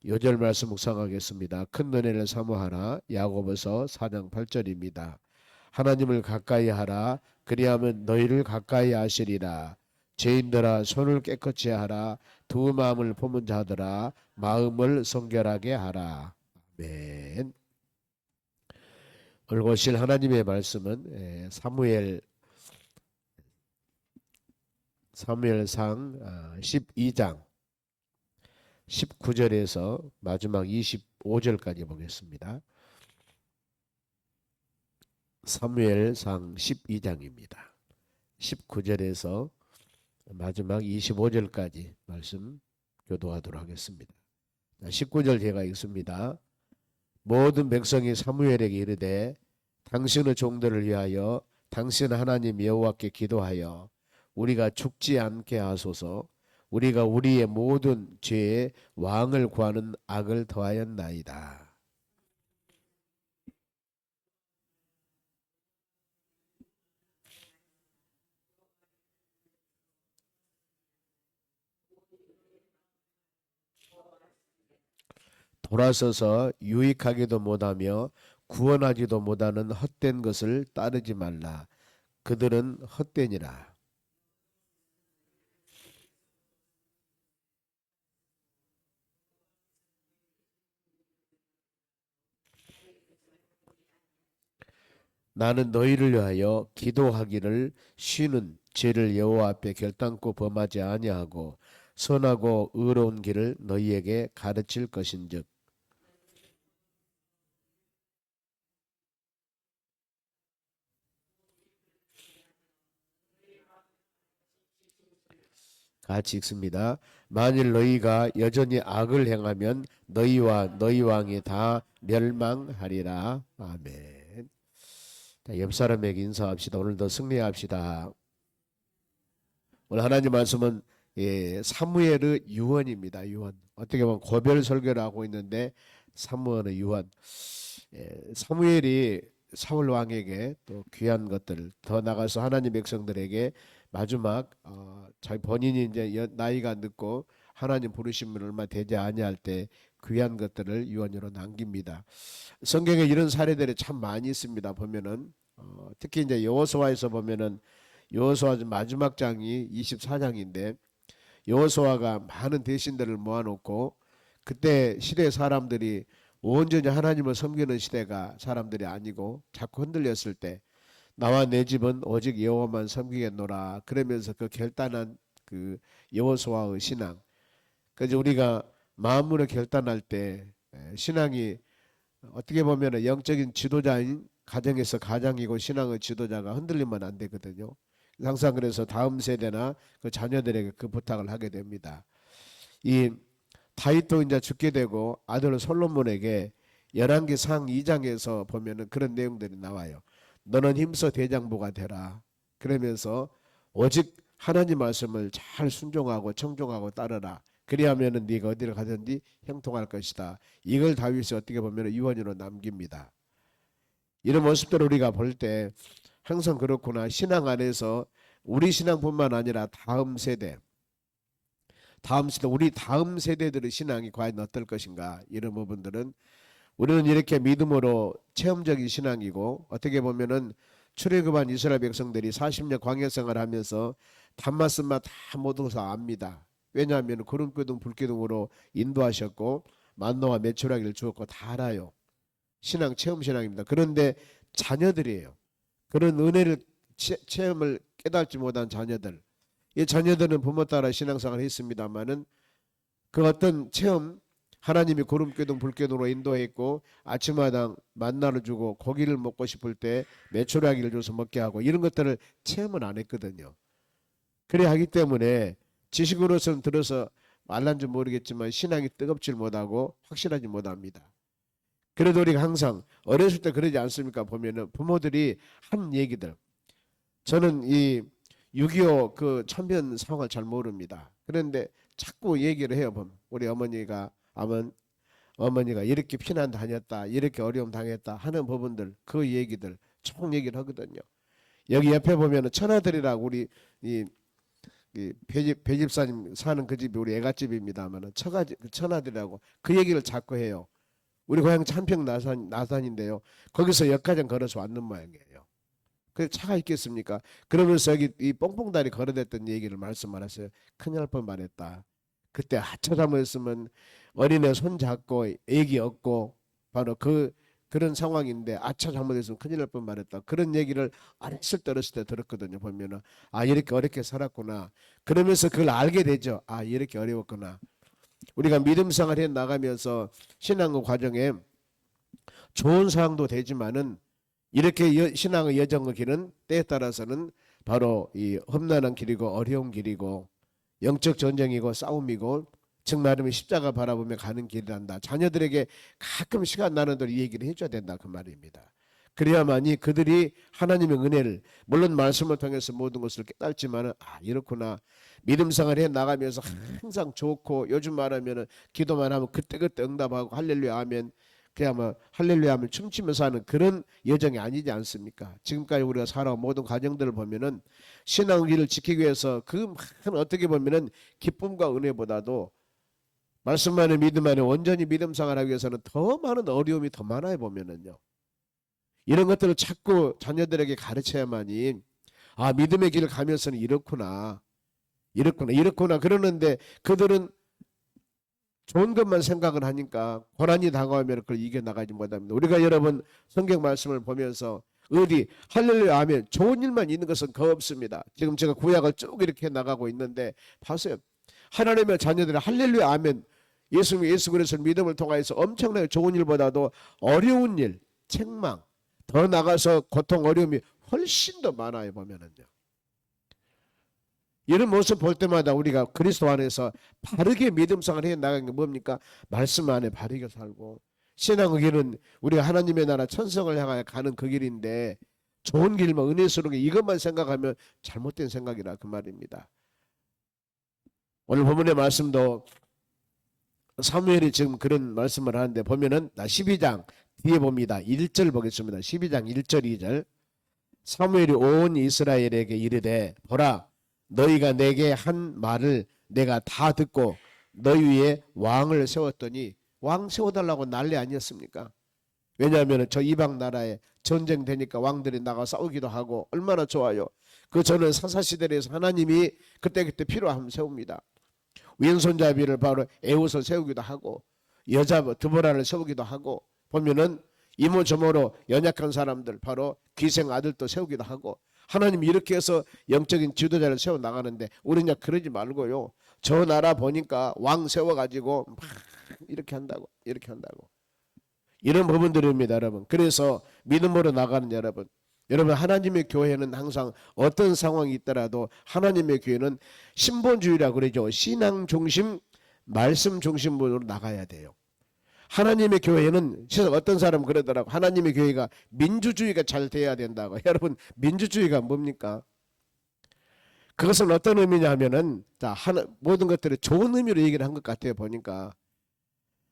요절 말씀 묵상하겠습니다. 큰 은혜를 사모하라. 야고보서 4장 8절입니다. 하나님을 가까이 하라. 그리하면 너희를 가까이 하시리라. 죄인들아 손을 깨끗이 하라. 두 마음을 품은 자들아 마음을 성결하게 하라. 아멘. 오늘 보실 하나님의 말씀은 사무엘상 12장 19절에서 마지막 25절까지 보겠습니다. 사무엘상 12장입니다. 19절에서 마지막 25절까지 말씀 교도하도록 하겠습니다. 19절 제가 읽습니다. 모든 백성이 사무엘에게 이르되 당신의 종들을 위하여 당신 하나님 여호와께 기도하여 우리가 죽지 않게 하소서. 우리가 우리의 모든 죄에 왕을 구하는 악을 더하였나이다. 돌아서서 유익하기도 못하며 구원하지도 못하는 헛된 것을 따르지 말라. 그들은 헛되니라. 나는 너희를 위하여 기도하기를 쉬는 죄를 여호와 앞에 결단코 범하지 아니하고 선하고 의로운 길을 너희에게 가르칠 것인즉 같이 읽습니다. 만일 너희가 여전히 악을 행하면 너희와 너희 왕이 다 멸망하리라. 아멘. 옆 사람에게 인사합시다. 오늘도 승리합시다. 오늘 하나님 말씀은 사무엘의 유언입니다. 유언. 어떻게 보면 고별 설교를 하고 있는데 사무엘의 유언. 사무엘이 사울 왕에게 또 귀한 것들 더 나가서 하나님 백성들에게 마지막 자기 본인이 이제 나이가 늦고 하나님 부르심을 얼마 되지 아니할 때 귀한 것들을 유언으로 남깁니다. 성경에 이런 사례들이 참 많이 있습니다. 보면은 특히 이제 여호수아에서 보면은 여호수아 마지막 장이 24장인데 여호수아가 많은 대신들을 모아놓고 그때 시대 사람들이 온전히 하나님을 섬기는 시대가 사람들이 아니고 자꾸 흔들렸을 때 나와 내 집은 오직 여호와만 섬기겠노라 그러면서 그 결단한 그 여호수아의 신앙. 그래서 우리가 마음으로 결단할 때 신앙이 어떻게 보면 영적인 지도자인 가정에서 가장이고 신앙의 지도자가 흔들리면 안 되거든요. 항상 그래서 다음 세대나 그 자녀들에게 그 부탁을 하게 됩니다. 이 다윗도 이제 죽게 되고 아들 솔로몬에게 열왕기상 2장에서 보면은 그런 내용들이 나와요. 너는 힘써 대장부가 되라. 그러면서 오직 하나님 말씀을 잘 순종하고 청종하고 따르라. 그리하면은 네가 어디를 가든지 형통할 것이다. 이걸 다윗이 어떻게 보면 유언으로 남깁니다. 이런 모습들을 우리가 볼 때 항상 그렇구나. 신앙 안에서 우리 신앙뿐만 아니라 우리 다음 세대들의 신앙이 과연 어떨 것인가. 이런 부분들은 우리는 이렇게 믿음으로 체험적인 신앙이고 어떻게 보면은 출애굽한 이스라엘 백성들이 40년 광야 생활하면서 단맛 쓴맛 다 모두서 압니다. 왜냐하면 구름기둥 불기둥으로 인도하셨고 만노와 메추라기를 주었고 다 알아요. 신앙 체험 신앙입니다. 그런데 자녀들이에요. 그런 은혜를 체험을 깨닫지 못한 자녀들. 이 자녀들은 부모 따라 신앙생활을 했습니다마는 그 어떤 체험 하나님이 구름기둥 불기둥으로 인도했고 아침마당 만나를 주고 고기를 먹고 싶을 때 메추라기를 줘서 먹게 하고 이런 것들을 체험을 안 했거든요. 그래 하기 때문에 지식으로서는 들어서 말란지 모르겠지만 신앙이 뜨겁지 못하고 확실하지 못합니다. 그래도 우리가 항상 어렸을 때 그러지 않습니까? 보면은 부모들이 한 얘기들. 저는 이 6.25 그 참변 상황을 잘 모릅니다. 그런데 자꾸 얘기를 해요. 우리 어머니가 이렇게 피난 다녔다, 이렇게 어려움 당했다 하는 부분들, 그 얘기들 총 얘기를 하거든요. 여기 옆에 보면은 천하들이라고 우리 이 이 배집사님 사는 그 집이 우리 애갓집입니다만은 처가들, 그 얘기를 자꾸 해요. 우리 고향 찬평 나산인데요. 거기서 역가정 걸어서 왔는 모양이에요. 그 차가 있겠습니까? 그러면서 여기 이 뽕뽕다리 걸어댔던 얘기를 말씀하셨어요. 큰일 날 뻔했다. 그때 하차 잘못했으면 어린애 손 잡고 애기 얻고 바로 그런 상황인데 아차 잘못했으면 큰일 날 뻔했다. 그런 얘기를 어렸을 때 들었거든요. 보면은 아 이렇게 어렵게 살았구나. 그러면서 그걸 알게 되죠. 아 이렇게 어려웠구나. 우리가 믿음 생활 해 나가면서 신앙의 과정에 좋은 상황도 되지만은 이렇게 신앙의 여정의 길은 때에 따라서는 바로 이 험난한 길이고 어려운 길이고 영적 전쟁이고 싸움이고 즉 말하면 십자가 바라보며 가는 길이란다. 자녀들에게 가끔 시간 나는 대로 이 얘기를 해줘야 된다 그 말입니다. 그래야만이 그들이 하나님의 은혜를 물론 말씀을 통해서 모든 것을 깨닫지만은 아 이렇구나. 믿음 생활 해 나가면서 항상 좋고 요즘 말하면은 기도만 하면 그때그때 응답하고 할렐루야 아멘. 그야말로 할렐루야 하면 춤추면서 하는 그런 여정이 아니지 않습니까? 지금까지 우리가 살아온 모든 과정들을 보면은 신앙의 길을 지키기 위해서 그 많은 어떻게 보면은 기쁨과 은혜보다도 말씀 안에 믿음 안에 온전히 믿음 생활하기 위해서는 더 많은 어려움이 더 많아요 보면은요. 이런 것들을 자꾸 자녀들에게 가르쳐야만이 아 믿음의 길을 가면서는 이렇구나 그러는데 그들은 좋은 것만 생각을 하니까 고난이 다가오면 그걸 이겨나가지 못합니다. 우리가 여러분 성경 말씀을 보면서 어디 할렐루야 하면 좋은 일만 있는 것은 거 없습니다. 지금 제가 구약을 쭉 이렇게 나가고 있는데 보세요. 하나님의 자녀들이 할렐루야 하면 예수 그리스도를 믿음을 통하여서 엄청나게 좋은 일보다도 어려운 일, 책망, 더 나가서 고통, 어려움이 훨씬 더 많아요 보면은요. 이런 모습 볼 때마다 우리가 그리스도 안에서 바르게 믿음 생활을 해 나가는 게 뭡니까? 말씀 안에 바르게 살고 신앙의 길은 우리가 하나님의 나라 천성을 향하여 가는 그 길인데 좋은 길만 은혜스러운 게 이것만 생각하면 잘못된 생각이라 그 말입니다. 오늘 본문의 말씀도 사무엘이 지금 그런 말씀을 하는데 보면은 12장 뒤에 봅니다. 1절 보겠습니다. 12장 1절 2절 사무엘이 온 이스라엘에게 이르되 보라 너희가 내게 한 말을 내가 다 듣고 너희 위에 왕을 세웠더니 왕 세워달라고 난리 아니었습니까? 왜냐하면 저 이방 나라에 전쟁 되니까 왕들이 나가 싸우기도 하고 얼마나 좋아요. 그 저는 사사시대에서 하나님이 그때그때 필요하면 세웁니다. 왼손잡이를 바로 에웃을 세우기도 하고 여자 드보라를 세우기도 하고 보면은 이모저모로 연약한 사람들 바로 귀생 아들도 세우기도 하고 하나님이 이렇게 해서 영적인 지도자를 세워 나가는데 우리는 그러지 말고요. 저 나라 보니까 왕 세워가지고 막 이렇게 한다고 이런 부분들입니다 여러분. 그래서 믿음으로 나가는 여러분 하나님의 교회는 항상 어떤 상황이 있더라도 하나님의 교회는 신본주의라고 그러죠. 신앙 중심 말씀 중심으로 나가야 돼요. 하나님의 교회는 어떤 사람은 그러더라고. 하나님의 교회가 민주주의가 잘 돼야 된다고. 여러분 민주주의가 뭡니까? 그것은 어떤 의미냐 하면은 모든 것들을 좋은 의미로 얘기를 한 것 같아요. 보니까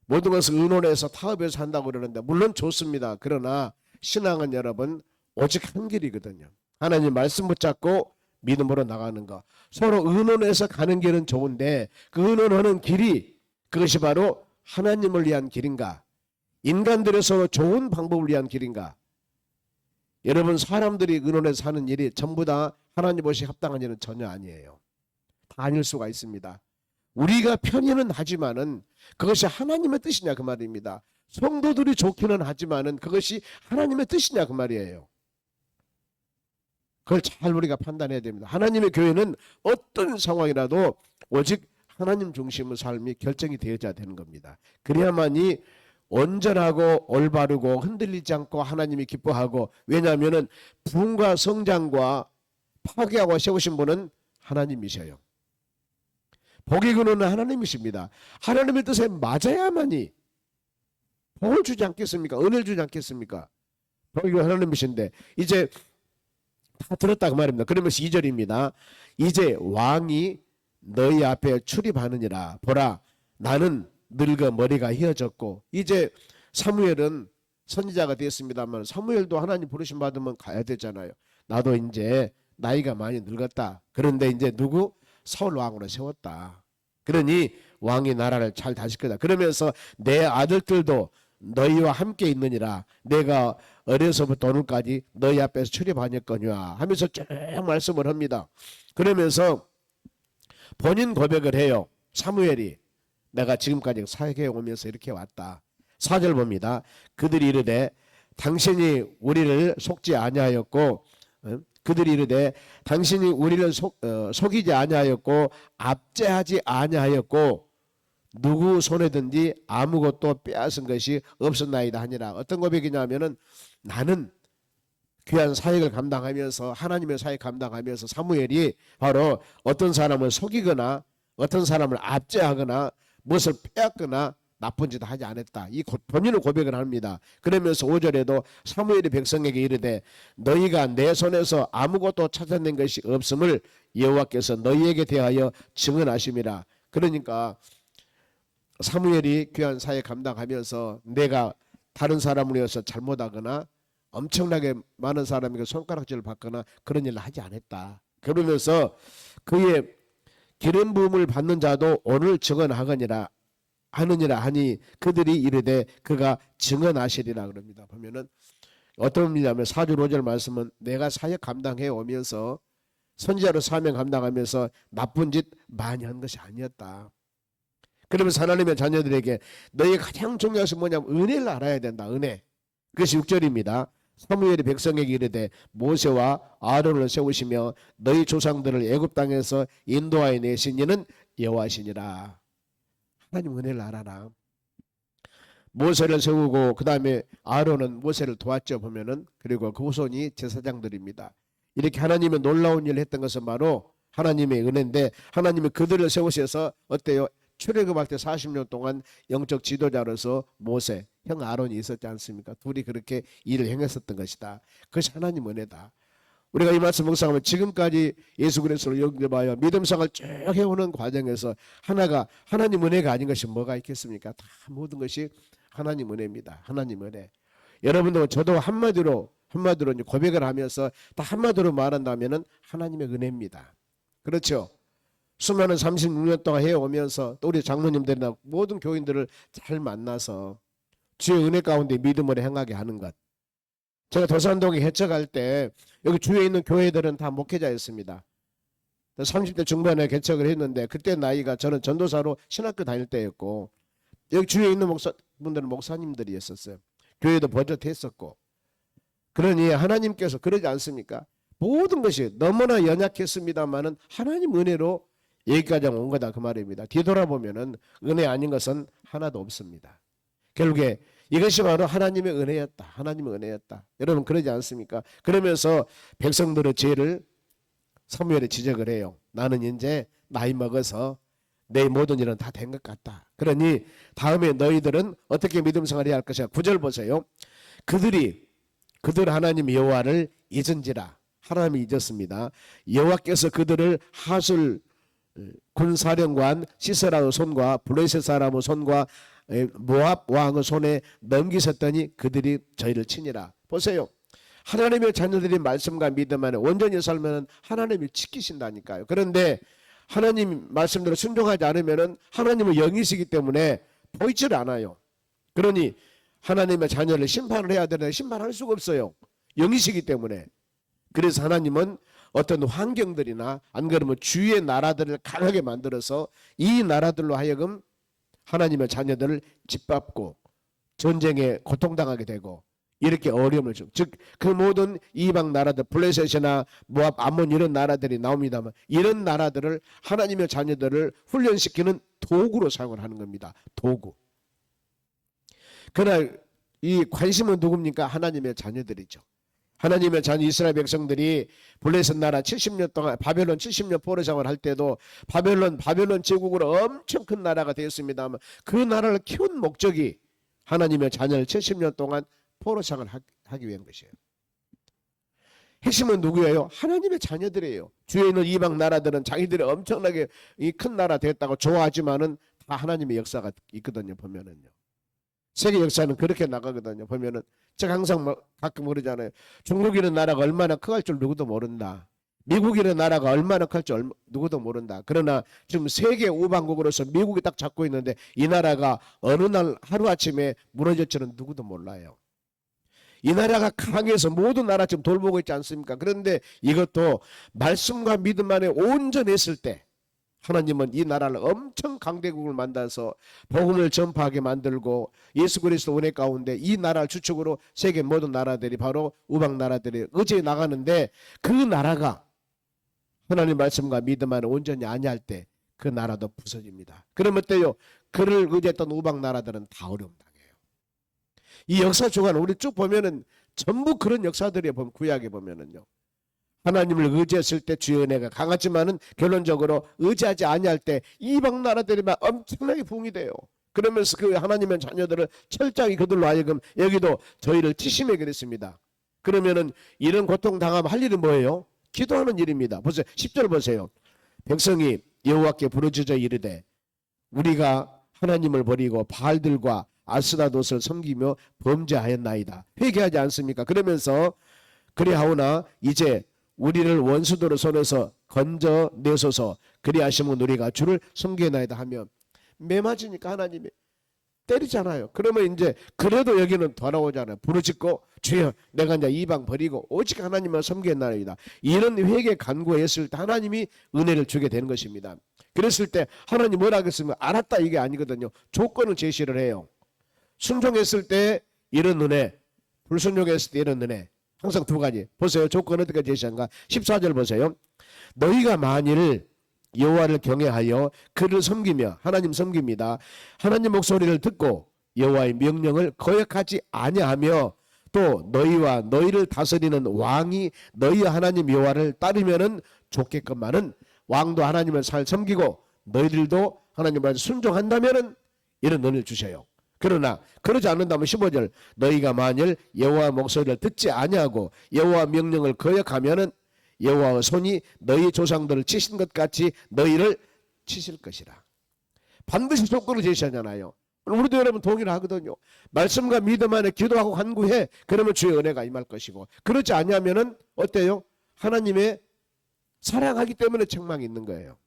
모든 것을 의논해서 타협해서 한다고 그러는데 물론 좋습니다. 그러나 신앙은 여러분 오직 한 길이거든요. 하나님 말씀 붙잡고 믿음으로 나가는 거. 서로 의논해서 가는 길은 좋은데 그 의논하는 길이 그것이 바로 하나님을 위한 길인가? 인간들의 서로 좋은 방법을 위한 길인가? 여러분 사람들이 의논해서 하는 일이 전부 다 하나님 보시 합당한 일은 전혀 아니에요. 다 아닐 수가 있습니다. 우리가 편의는 하지만은 그것이 하나님의 뜻이냐 그 말입니다. 성도들이 좋기는 하지만은 그것이 하나님의 뜻이냐 그 말이에요. 그걸 잘 우리가 판단해야 됩니다. 하나님의 교회는 어떤 상황이라도 오직 하나님 중심의 삶이 결정이 되어야 되는 겁니다. 그래야만이 온전하고 올바르고 흔들리지 않고 하나님이 기뻐하고 왜냐하면 부흥과 성장과 파괴하고 세우신 분은 하나님이셔요. 복의 근원은 하나님이십니다. 하나님의 뜻에 맞아야만이 복을 주지 않겠습니까? 은혜를 주지 않겠습니까? 복의 근원 하나님이신데 이제 다 들었다 그 말입니다. 그러면서 2절입니다. 이제 왕이 너희 앞에 출입하느니라. 보라 나는 늙어 머리가 휘어졌고 이제 사무엘은 선지자가 됐습니다만 사무엘도 하나님 부르심 받으면 가야 되잖아요. 나도 이제 나이가 많이 늙었다. 그런데 이제 누구? 사울 왕으로 세웠다. 그러니 왕이 나라를 잘 다질 거다. 그러면서 내 아들들도 너희와 함께 있느니라. 내가 어려서부터 오늘까지 너희 앞에서 출입하였거니와 하면서 쭉 말씀을 합니다. 그러면서 본인 고백을 해요. 사무엘이 내가 지금까지 사역해 오면서 이렇게 왔다. 4절 봅니다. 그들이 이르되 당신이 우리를 속지 아니하였고 그들이 이르되 당신이 우리를 속이지 아니하였고 압제하지 아니하였고 누구 손에든지 아무것도 빼앗은 것이 없었나이다 하니라. 어떤 고백이냐면은 나는 귀한 사역을 감당하면서 하나님의 사역 감당하면서 사무엘이 바로 어떤 사람을 속이거나 어떤 사람을 압제하거나 무엇을 빼앗거나 나쁜 짓을 하지 않았다. 이 본인은 고백을 합니다. 그러면서 5절에도 사무엘이 백성에게 이르되 너희가 내 손에서 아무것도 찾아낸 것이 없음을 여호와께서 너희에게 대하여 증언하심이라. 그러니까 사무엘이 귀한 사역 감당하면서 내가 다른 사람을 위해서 잘못하거나 엄청나게 많은 사람에게 손가락질을 받거나 그런 일을 하지 않았다. 그러면서 그의 기름 부음을 받는 자도 오늘 증언하거니라 하느니라 하니 그들이 이르되 그가 증언하시리라 그럽니다. 보면은 어떤 의미냐면 4절 5절 말씀은 내가 사역 감당해 오면서 선지자로 사명 감당하면서 나쁜 짓 많이 한 것이 아니었다. 그러면서 하나님의 자녀들에게 너희 가장 중요한 것은 뭐냐면 은혜를 알아야 된다. 은혜. 그것이 6절입니다. 사무엘이 백성에게 이르되 모세와 아론을 세우시며 너희 조상들을 애굽 땅에서 인도하여 내신 이는 여호와시니라. 하나님 은혜를 알아라. 모세를 세우고 그 다음에 아론은 모세를 도왔죠. 보면은 그리고 그 후손이 제사장들입니다. 이렇게 하나님의 놀라운 일을 했던 것은 바로 하나님의 은혜인데 하나님이 그들을 세우셔서 어때요? 출애굽할 때 40년 동안 영적 지도자로서 모세, 형 아론이 있었지 않습니까? 둘이 그렇게 일을 행했었던 것이다. 그것이 하나님 은혜다. 우리가 이 말씀 묵상하면 지금까지 예수 그리스도를 영접하여 믿음생활 쭉 해오는 과정에서 하나가 하나님 은혜가 아닌 것이 뭐가 있겠습니까? 다 모든 것이 하나님 은혜입니다. 하나님 은혜. 여러분들 저도 한마디로 이제 고백을 하면서 다 한마디로 말한다면은 하나님의 은혜입니다. 그렇죠? 수많은 36년 동안 해오면서 또 우리 장로님들이나 모든 교인들을 잘 만나서 주의 은혜 가운데 믿음으로 행하게 하는 것. 제가 도산동에 개척할 때 여기 주위에 있는 교회들은 다 목회자였습니다. 30대 중반에 개척을 했는데 그때 나이가 저는 전도사로 신학교 다닐 때였고 여기 주위에 있는 목사분들은 목사님들이었었어요. 교회도 버젓했었고 그러니 하나님께서 그러지 않습니까? 모든 것이 너무나 연약했습니다마는 하나님 은혜로 여기까지 온 거다 그 말입니다. 뒤돌아보면은 은혜 아닌 것은 하나도 없습니다. 결국에 이것이 바로 하나님의 은혜였다. 하나님의 은혜였다. 여러분 그러지 않습니까? 그러면서 백성들의 죄를 사무엘에 지적을 해요. 나는 이제 나이 먹어서 내 모든 일은 다 된 것 같다. 그러니 다음에 너희들은 어떻게 믿음 생활을 해야 할 것이냐. 9절 보세요. 그들 하나님 여호와를 잊은지라. 하나님이 잊었습니다. 여호와께서 그들을 하술 군사령관 시세라의 손과 블레셋 사람의 손과 모압 왕의 손에 넘기셨더니 그들이 저희를 치니라. 보세요. 하나님의 자녀들이 말씀과 믿음 안에 온전히 살면 하나님이 지키신다니까요. 그런데 하나님 말씀대로 순종하지 않으면 하나님은 영이시기 때문에 보이질 않아요. 그러니 하나님의 자녀를 심판을 해야 되는데 심판할 수가 없어요. 영이시기 때문에. 그래서 하나님은 어떤 환경들이나 안 그러면 주위의 나라들을 강하게 만들어서 이 나라들로 하여금 하나님의 자녀들을 짓밟고 전쟁에 고통당하게 되고 이렇게 어려움을 주고 즉 그 모든 이방 나라들 블레셋이나 모압 암몬 이런 나라들이 나옵니다만 이런 나라들을 하나님의 자녀들을 훈련시키는 도구로 사용을 하는 겁니다. 도구. 그러나 이 관심은 누굽니까? 하나님의 자녀들이죠. 하나님의 자녀 이스라엘 백성들이 블레셋 나라 70년 동안 바벨론 70년 포로 생활을 할 때도 바벨론 제국으로 엄청 큰 나라가 되었습니다만 그 나라를 키운 목적이 하나님의 자녀를 70년 동안 포로 생활을 하기 위한 것이에요. 핵심은 누구예요? 하나님의 자녀들이에요. 주위에 있는 이방 나라들은 자기들이 엄청나게 이 큰 나라 됐다고 좋아하지만은 다 하나님의 역사가 있거든요. 보면은요. 세계 역사는 그렇게 나가거든요. 보면은 제가 항상 가끔 그러잖아요. 중국이라는 나라가 얼마나 커갈 줄 누구도 모른다. 미국이라는 나라가 얼마나 클지 누구도 모른다. 그러나 지금 세계 우방국으로서 미국이 딱 잡고 있는데 이 나라가 어느 날 하루아침에 무너질지는 누구도 몰라요. 이 나라가 강해서 모든 나라 지금 돌보고 있지 않습니까? 그런데 이것도 말씀과 믿음 안에 온전했을 때 하나님은 이 나라를 엄청 강대국을 만들어서 복음을 전파하게 만들고 예수 그리스도 은혜 가운데 이 나라를 주축으로 세계 모든 나라들이 바로 우방 나라들이 의지해 나가는데 그 나라가 하나님 말씀과 믿음 안에 온전히 아니할 때 그 나라도 부서집니다. 그러면 어때요? 그를 의지했던 우방 나라들은 다 어려움 당해요. 이 역사 주간 우리 쭉 보면은 전부 그런 역사들이 보면 구약에 보면은요. 하나님을 의지했을 때 주의 은혜가 강하지만은 결론적으로 의지하지 아니할 때 이방 나라들이 막 엄청나게 부흥이 돼요. 그러면서 그 하나님의 자녀들을 철저히 그들로 하여금 여기도 저희를 치심해 그랬습니다. 그러면은 이런 고통 당하면 할 일은 뭐예요? 기도하는 일입니다. 보세요. 10절 보세요. 백성이 여호와께 부르짖어 이르되 우리가 하나님을 버리고 바알들과 아스라돗을 섬기며 범죄하였나이다. 회개하지 않습니까? 그러면서 그리하오나 이제 우리를 원수들의 손에서 건져내소서 그리하시면 우리가 주를 섬기나이다 하면 매맞으니까 하나님이 때리잖아요. 그러면 이제 그래도 여기는 돌아오잖아요. 부르짖고 주여 내가 이제 이방 버리고 오직 하나님만 섬기나이다. 이런 회개 간구했을 때 하나님이 은혜를 주게 되는 것입니다. 그랬을 때 하나님 뭐라 하겠습니까? 알았다 이게 아니거든요. 조건을 제시를 해요. 순종했을 때 이런 은혜, 불순종했을 때 이런 은혜. 항상 두 가지. 보세요. 조건 어떻게 제시한가? 14절 보세요. 너희가 만일 여호와를 경외하여 그를 섬기며 하나님 섬깁니다. 하나님 목소리를 듣고 여호와의 명령을 거역하지 아니하며 또 너희와 너희를 다스리는 왕이 너희 하나님 여호와를 따르면은 좋겠건만은 왕도 하나님을 잘 섬기고 너희들도 하나님을 순종한다면은 이런 은혜를 주셔요. 그러나 그러지 않는다면 15절 너희가 만일 여호와 목소리를 듣지 아니하고 여호와 명령을 거역하면은 여호와의 손이 너희 조상들을 치신 것 같이 너희를 치실 것이라. 반드시 조건을 제시하잖아요. 우리도 여러분 동의를 하거든요. 말씀과 믿음 안에 기도하고 간구해. 그러면 주의 은혜가 임할 것이고 그렇지 않냐면은 어때요? 하나님의 사랑하기 때문에 책망이 있는 거예요.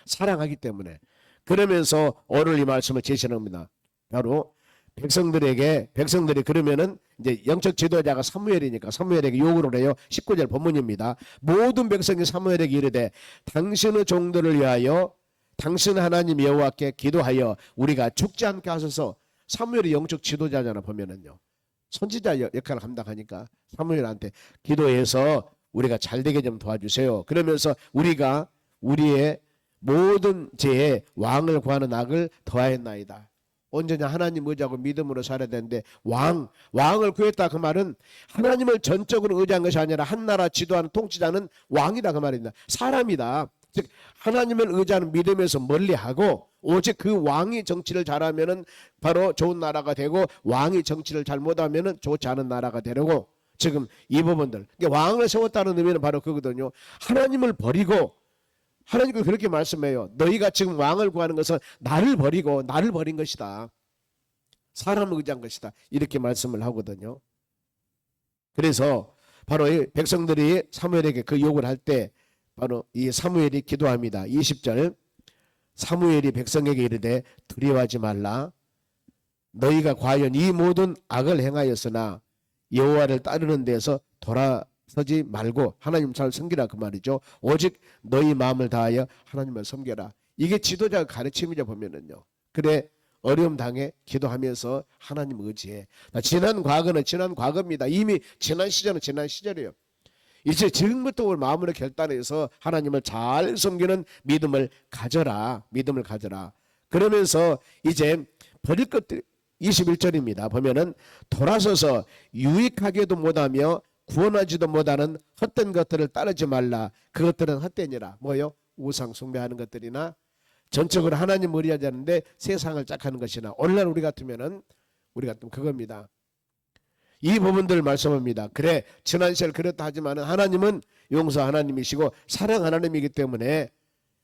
사랑하기 때문에. 그러면서 오늘 이 말씀을 제시합니다. 바로 백성들이 그러면은 이제 영적 지도자가 사무엘이니까 사무엘에게 요구를 해요. 19절 본문입니다. 모든 백성이 사무엘에게 이르되 당신의 종들을 위하여 당신 하나님 여호와께 기도하여 우리가 죽지 않게 하소서. 사무엘이 영적 지도자잖아 보면은요. 선지자 역할을 감당하니까 사무엘한테 기도해서 우리가 잘되게 좀 도와주세요. 그러면서 우리가 우리의 모든 죄에 왕을 구하는 악을 더하였나이다. 온전히 하나님 의지하고 믿음으로 살아야 되는데 왕을 구했다 그 말은 하나님을 전적으로 의지한 것이 아니라 한 나라 지도하는 통치자는 왕이다 그 말입니다. 사람이다. 즉 하나님을 의지하는 믿음에서 멀리하고 오직 그 왕이 정치를 잘하면은 바로 좋은 나라가 되고 왕이 정치를 잘못하면은 좋지 않은 나라가 되려고 지금 이 부분들 왕을 세웠다는 의미는 바로 그거거든요. 하나님을 버리고 하나님께서 그렇게 말씀해요. 너희가 지금 왕을 구하는 것은 나를 버리고 나를 버린 것이다. 사람을 의지한 것이다. 이렇게 말씀을 하거든요. 그래서 바로 이 백성들이 사무엘에게 그 욕을 할 때 바로 이 사무엘이 기도합니다. 20절 사무엘이 백성에게 이르되 두려워하지 말라. 너희가 과연 이 모든 악을 행하였으나 여호와를 따르는 데서 돌아서지 말고 하나님 잘 섬기라 그 말이죠. 오직 너희 마음을 다하여 하나님을 섬겨라. 이게 지도자 가르침이죠 보면은요. 그래 어려움 당해 기도하면서 하나님 의지해. 지난 과거는 지난 과거입니다. 이미 지난 시절은 지난 시절이에요. 이제 지금부터 우리 마음으로 결단해서 하나님을 잘 섬기는 믿음을 가져라. 믿음을 가져라. 그러면서 이제 버릴 것들 21절입니다. 보면은 돌아서서 유익하게도 못하며 구원하지도 못하는 헛된 것들을 따르지 말라. 그것들은 헛되니라. 뭐요? 우상 숭배하는 것들이나 전적으로 하나님 의리하지 않는데 세상을 짝하는 것이나 오늘날 우리 같으면은 그겁니다. 이 부분들을 말씀합니다. 그래 지난 시절 그렇다 하지만 하나님은 용서 하나님이시고 사랑 하나님이기 때문에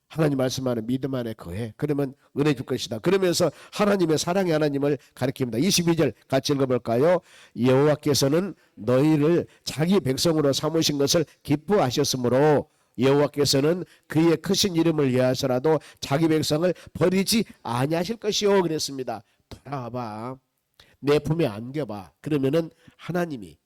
하나님 말씀 안에 믿음 안에 거해. 그러면 은혜 줄 것이다. 그러면서 하나님의 사랑의 하나님을 가리킵니다. 22절 같이 읽어볼까요? 여호와께서는 너희를 자기 백성으로 삼으신 것을 기뻐하셨으므로 여호와께서는 그의 크신 이름을 위하여서라도 자기 백성을 버리지 아니하실 것이요 그랬습니다. 돌아와봐. 내 품에 안겨봐. 그러면은 하나님이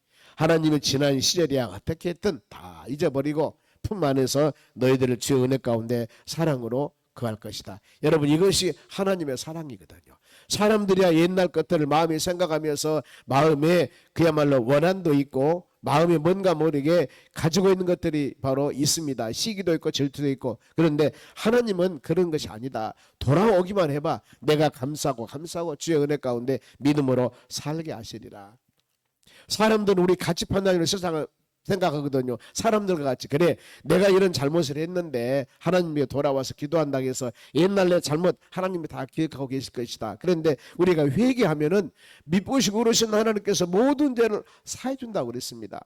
지난 시절이야 어떻게 했든 다 잊어버리고 품 안에서 너희들을 주의 은혜 가운데 사랑으로 거할 것이다. 여러분 이것이 하나님의 사랑이거든요. 사람들이야 옛날 것들을 마음에 생각하면서 마음에 그야말로 원한도 있고 마음에 뭔가 모르게 가지고 있는 것들이 바로 있습니다. 시기도 있고 질투도 있고. 그런데 하나님은 그런 것이 아니다. 돌아오기만 해봐. 내가 감사하고 주의 은혜 가운데 믿음으로 살게 하시리라. 사람들은 우리 가치 판단으로 세상을 생각하거든요. 사람들과 같이 그래 내가 이런 잘못을 했는데 하나님이 돌아와서 기도한다고 해서 옛날 내 잘못 하나님이 다 기억하고 계실 것이다. 그런데 우리가 회개하면은 미쁘시고 그러신 하나님께서 모든 죄를 사해 준다고 그랬습니다.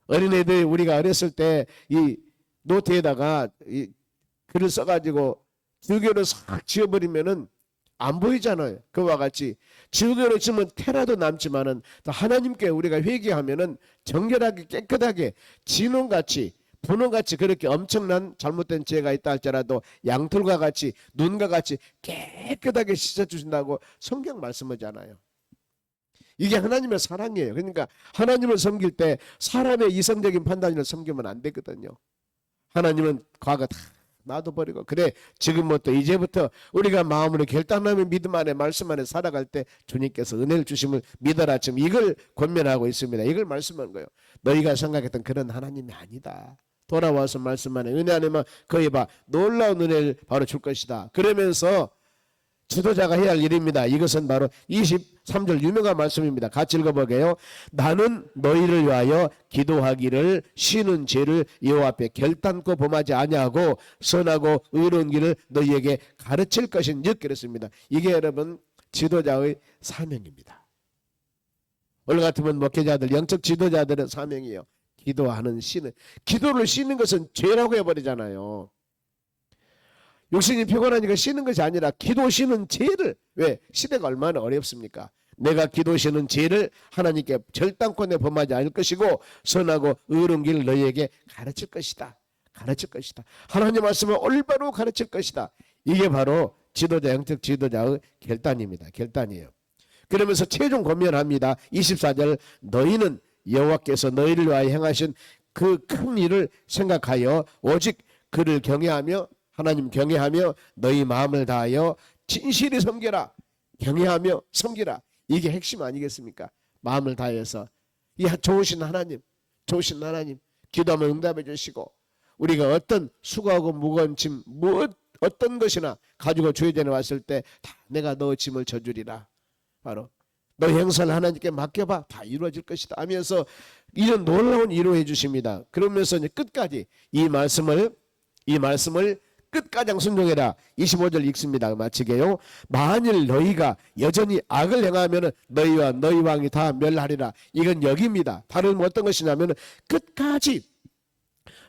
어린애들 우리가 어렸을 때 이 노트에다가 이 글을 써가지고 주교로 싹 지워버리면은 안 보이잖아요. 그와 같이 지우개로 치면 테라도 남지만은 하나님께 우리가 회개하면은 정결하게 깨끗하게 진홍같이 분홍같이 그렇게 엄청난 잘못된 죄가 있다 할지라도 양털과 같이 눈과 같이 깨끗하게 씻어주신다고 성경 말씀하잖아요. 이게 하나님의 사랑이에요. 그러니까 하나님을 섬길 때 사람의 이성적인 판단으로 섬기면 안 되거든요. 하나님은 과거 다 놔둬버리고 그래 지금부터 이제부터 우리가 마음으로 결단하며 믿음 안에 말씀 안에 살아갈 때 주님께서 은혜를 주심을 믿어라. 지금 이걸 권면하고 있습니다. 이걸 말씀한 거예요. 너희가 생각했던 그런 하나님이 아니다. 돌아와서 말씀 안에 은혜 안에만 거해봐. 놀라운 은혜를 바로 줄 것이다. 그러면서 지도자가 해야 할 일입니다. 이것은 바로 23절 유명한 말씀입니다. 같이 읽어보게요. 나는 너희를 위하여 기도하기를 쉬는 죄를 여호와 앞에 결단코 범하지 아니하고 선하고 의로운 길을 너희에게 가르칠 것인즉 그랬습니다. 이게 여러분 지도자의 사명입니다. 오늘 같으면 목회자들 영적 지도자들의 사명이에요. 기도하는 쉬는 기도를 쉬는 것은 죄라고 해버리잖아요. 육신이 피곤하니까 쉬는 것이 아니라 기도 쉬는 죄를 왜 시대가 얼마나 어렵습니까? 내가 기도 쉬는 죄를 하나님께 절단코 내 범하지 않을 것이고 선하고 의로운 길을 너희에게 가르칠 것이다. 가르칠 것이다. 하나님 말씀을 올바로 가르칠 것이다. 이게 바로 지도자 영적 지도자의 결단입니다. 결단이에요. 그러면서 최종 권면합니다. 24절 너희는 여호와께서 너희를 위하여 행하신 그 큰 일을 생각하여 오직 그를 경외하며 하나님 경외하며 너희 마음을 다하여 진실히 섬겨라. 경외하며 섬기라. 이게 핵심 아니겠습니까? 마음을 다해서 이 좋으신 하나님 기도하면 응답해 주시고 우리가 어떤 수고하고 무거운 짐 어떤 것이나 가지고 주의 전에 왔을 때 다 내가 너 짐을 져주리라. 바로 너 행사를 하나님께 맡겨봐. 다 이루어질 것이다 하면서 이런 놀라운 위로해 주십니다. 그러면서 이제 끝까지 이 말씀을 끝가장 순종해라. 25절 읽습니다. 마치게요. 만일 너희가 여전히 악을 행하면 너희와 너희 왕이 다 멸하리라. 이건 여기입니다. 다른 어떤 것이냐면 끝까지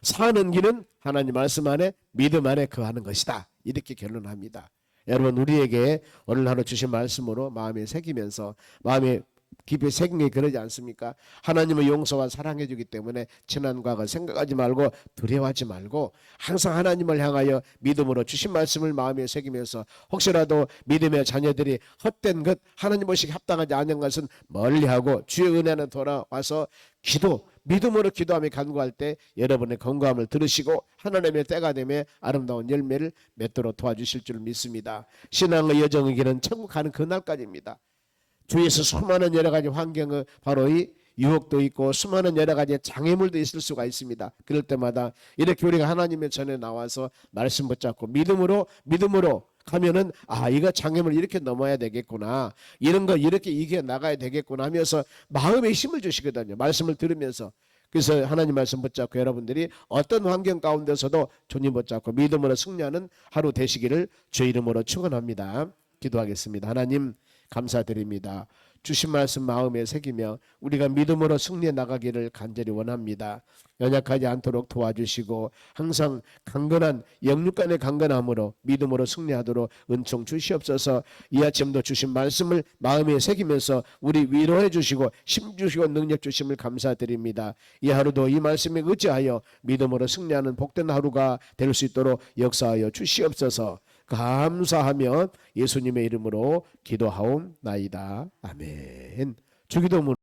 사는 길은 하나님 말씀 안에 믿음 안에 거하는 것이다. 이렇게 결론합니다. 여러분 우리에게 오늘 하루 주신 말씀으로 마음에 새기면서 마음에 깊이 새긴 게 그러지 않습니까? 하나님의 용서와 사랑해 주기 때문에 지난 과거 생각하지 말고 두려워하지 말고 항상 하나님을 향하여 믿음으로 주신 말씀을 마음에 새기면서 혹시라도 믿음의 자녀들이 헛된 것 하나님 보시기 합당하지 않은 것은 멀리하고 주의 은혜는 돌아와서 믿음으로 기도하며 간구할 때 여러분의 건강함을 들으시고 하나님의 때가 되며 아름다운 열매를 맺도록 도와주실 줄 믿습니다. 신앙의 여정의 길은 천국 가는 그날까지입니다. 주위에서 수많은 여러 가지 환경의 바로 이 유혹도 있고 수많은 여러 가지 장애물도 있을 수가 있습니다. 그럴 때마다 이렇게 우리가 하나님의 전에 나와서 말씀 붙잡고 믿음으로 가면은 이거 장애물 이렇게 넘어야 되겠구나. 이런 거 이렇게 이겨 나가야 되겠구나 하면서 마음에 힘을 주시거든요. 말씀을 들으면서. 그래서 하나님 말씀 붙잡고 여러분들이 어떤 환경 가운데서도 주님 붙잡고 믿음으로 승리하는 하루 되시기를 주의 이름으로 축원합니다. 기도하겠습니다. 하나님 감사드립니다. 주신 말씀 마음에 새기며 우리가 믿음으로 승리해 나가기를 간절히 원합니다. 연약하지 않도록 도와주시고 항상 강건한 영육간의 강건함으로 믿음으로 승리하도록 은총 주시옵소서. 이 아침도 주신 말씀을 마음에 새기면서 우리 위로해 주시고 힘 주시고 능력 주심을 감사드립니다. 이 하루도 이 말씀에 의지하여 믿음으로 승리하는 복된 하루가 될 수 있도록 역사하여 주시옵소서. 감사하며 예수님의 이름으로 기도하옵나이다. 아멘. 주기도문